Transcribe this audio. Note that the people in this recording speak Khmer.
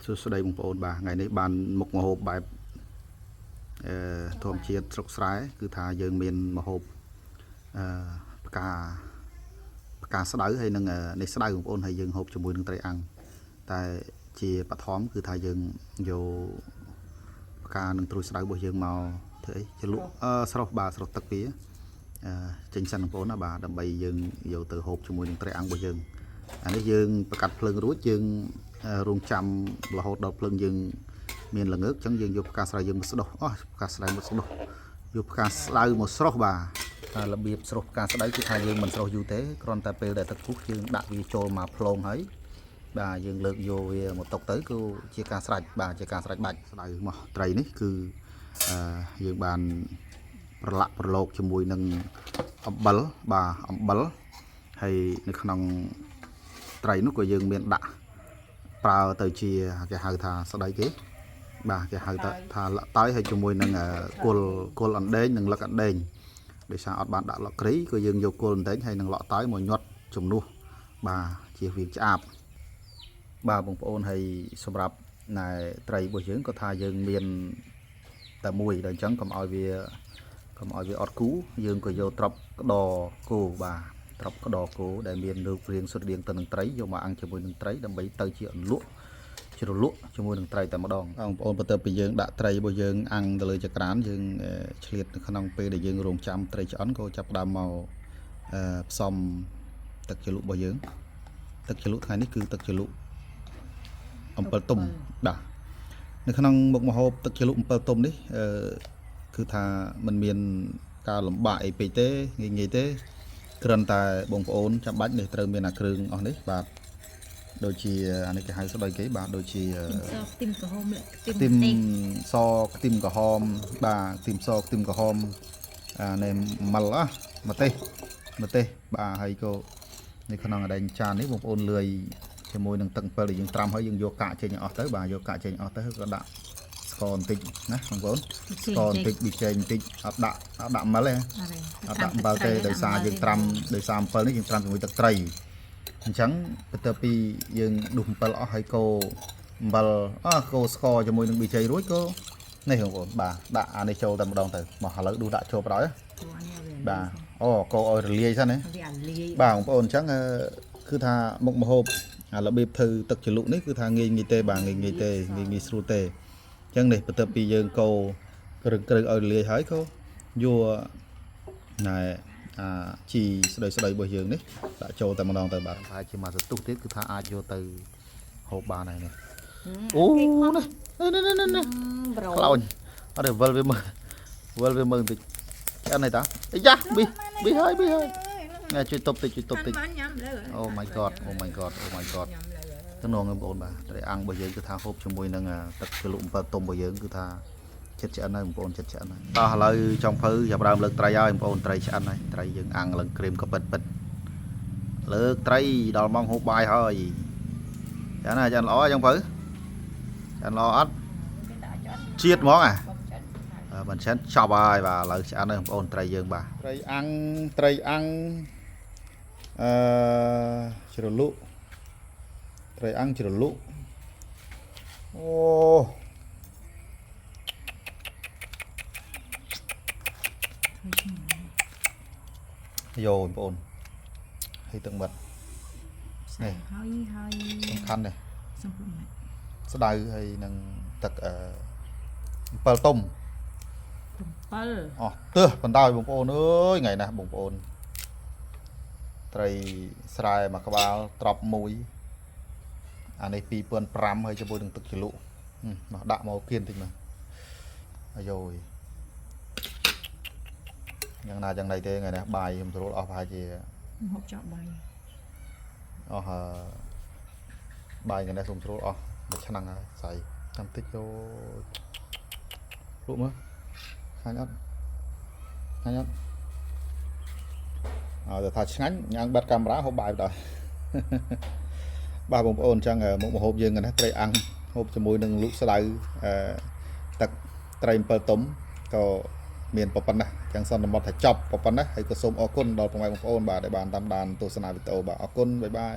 សួស្តីបងប្អូនបាទថ្ងៃនេះបានមុខម្ហូបបែបធម្មជាតិស្រុកស្រែគឺថាយើងមានម្ហូបផ្កាស្ដៅហើយនឹងនេះស្ដៅបងប្អូនហើយយើងហូបជាមួយនឹងត្រីអាំងតែជាបឋមគឺថាយើងយកផ្កានឹងត្រួយស្ដៅរបស់យើងមកធ្វើអីជ្រលក់ស្រស់បាទស្រស់ទឹកវាចេញសិនបងប្អូនណាបាទដើម្បីយើងយកទៅហូបជាមួយនឹងត្រីអាំងរបស់យើងអានេះយើងប្រកាត់ភ្លើងរួចយើងរងចាំរហូតដល់ភ្លើងយើងមានល្ងើកអញ្ចឹងយើងយកផ្កាស្ដៅយើងមកស្ដុះផ្កាស្ដៅមកស្ដុះយកផ្កាស្ដៅមកស្រស់បាទរបៀបស្រស់ផ្កាស្ដៅគឺថាយើងមិនស្រស់យូរទេគ្រាន់តែពេលដែលទឹកពុះយើងដាក់វាចូលមកភ្លងហើយបាទយើងលើកយកវាមកតុកទៅគឺជាការស្រេចបាទជាការស្រេចបាច់ស្ដៅមកត្រីនេះគឺយើងបានប្រឡាក់ប្រឡូកជាមួយនឹងអំបិលបាទអំបិលហើយនៅក្នុងត្រីនោះក៏យើងមានដាក់ប្រើទៅជាគេហៅថាស្ដីគេបាទគេហៅថាលតើយហើយជាមួយនឹងគល់អណ្ដែងនិងលឹកអណ្ដែងដោយសារអត់បានដាក់លក់គ្រីក៏យើងយកគល់អណ្ដែងហើយនឹងលក់តើយមកញាត់ជំនួសបាទជាវាឆ្អាបបាទបងប្អូនហើយសម្រាប់ណែត្រីរបស់យើងក៏ថាយើងមានតែមួយដល់អញ្ចឹងកុំឲ្យវាអត់គូយើងក៏យកត្រប់ក្តរគោបាទត្រប់ក្តរគោដែលមានរូបរាងសុទ្ធរាងទៅនឹងត្រីយកមកអាំងជាមួយនឹងត្រីដើម្បីទៅជាអន្លក់ជ្រលក់ជាមួយនឹងត្រីតែម្ដងបងប្អូនបន្ទាប់ពីយើងដាក់ត្រីរបស់យើងអាំងទៅលើចក្រានយើងឆ្លៀតនៅក្នុងពេលដែលយើងរងចាំត្រីឆ្អិនក៏ចាប់ផ្ដើមមកផ្សំទឹកជ្រលក់របស់យើងទឹកជ្រលក់ថ្ងៃនេះគឺទឹកជ្រលក់អំពិលទុំបាទនៅក្នុងមុខម្ហូបទឹកជ្រលក់អំពិលទុំនេះគឺថាมันមានការលំបាកអីពេកទេងាយទេគ្រាន់តែបងប្អូនចាំបាច់នេះត្រូវមានអាគ្រឿងអស់នេះបាទដូចជាអានេះគេហៅស្ដីគេបាទដូចជាខ្ទឹមក្រហមខ្ទឹមសខ្ទឹមក្រហមបាទខ្ទឹមសខ្ទឹមក្រហមនៃម៉ាល់ម្ទេសបាទហើយក៏នៅក្នុងអដែងចាននេះបងប្អូនលឿយជាមួយនឹងទឹកអំពិលដែលយើងត្រាំហើយយើងយកកាកចេញអស់ទៅបាទយកកាកចេញអស់ទៅក៏ដាក់ស្ករបន្តិចណាបងប្អូនស្ករបន្តិចប៊ីចេងបន្តិចអត់ដាក់អំបិលទេអត់ដាក់អំបិលទេដោយសារយើងត្រាំដោយសារអំបិលនេះយើងត្រាំជាមួយទឹកត្រីអញ្ចឹងបន្ទាប់ពីយើងដុសអំបិលអស់ហើយកូរអំបិលកូរស្ករជាមួយនឹងប៊ីចេងរួចក៏នេះបងប្អូនបាទដាក់អានេះចូលតែម្ដងទៅមកឥឡូវដុសដាក់ចូលបណ្ដោយបាទកូរឲ្យរលាយសិនណាបាទបងប្អូនអញ្ចឹងគឺថាមុខម្ហូបរបៀបធ្វើទឹកជ្រលក់នេះគឺថាងាយទេបាទងាយទេងាយស្រួលទេអញ្ចឹងនេះបន្ទាប់ពីយើងកូរគ្រឿងឲ្យរលាយហើយក៏យកណែជីស្ដីរបស់យើងនេះដាក់ចូលតែម្ដងទៅបាទប្រហែលជាមួយសន្ទុះទៀតគឺថាអាចយកទៅហូបបានហើយនេះអូនេះខ្លោចអត់ទេវិលវាមើលបន្តិចអត់នេះតាអាយ៉ាប៊ីហើយណែជួយតុបតិចOh my god ទំនងបងប្អូនបាទត្រីអាំងរបស់យើងគឺថាហូបជាមួយនឹងទឹកជ្រលក់អំពិលទុំរបស់យើងគឺថាចិត្តឆ្អិនហើយបងប្អូនចិត្តឆ្អិនហើយដល់ឥឡូវចុងភៅចាប់ដើមលើកត្រីហើយបងប្អូនត្រីឆ្អិនហើយត្រីយើងអាំងឡើងក្រៀមក៏ពិតលើកត្រីដល់ម៉ោងហូបបាយហើយចាណាចាល្អចុងភៅចាល្អអត់ជាតិហ្មងមិនឆ្អិនចប់ហើយបាទឥឡូវឆ្អិនហើយបងប្អូនត្រីយើងបាទត្រីអាំងជ្រលក់ត្រីអាំងជ្រលក់អូយោបងប្អូនហើយទឹកមិត្តនេះហើយសំខាន់នេះស្ដៅហើយនឹងទឹកអំពិលទុំទើសបណ្ដោយបងប្អូនអើយថ្ងៃណាបងប្អូនត្រីស្រែមួយក្បាលត្រប់មួយអានេះ2005ហើយជាមួយនឹងទឹកជ្រលក់មកដាក់មកគៀនតិចមកអាយយយ៉ាងណាយ៉ាងណីទេថ្ងៃនេះបាយខ្ញុំស្រួលអស់ប្រហែលជាហូបចោលបាយអស់បាយថ្ងៃនេះខ្ញុំស្រួលអស់មួយឆ្នាំហើយស្អីចាំតិចទៅលក់មើលខាញ់អត់តែថាឆ្ងាញ់ញ៉ាំបាត់កាមេរ៉ាហូបបាយដល់បាទបងប្អូនអញ្ចឹងមុខម្ហូបយើងណាត្រីអាំងហូបជាមួយនឹងលូកស្ដៅទឹកត្រីអំពិលទុំក៏មានប៉ុណ្ណាអញ្ចឹងសន្មតថាចប់ប៉ុណ្ណាហើយក៏សូមអរគុណដល់ពុកម៉ែបងប្អូនបាទដែលបានតាមដានទស្សនាវីដេអូបាទអរគុណបាយ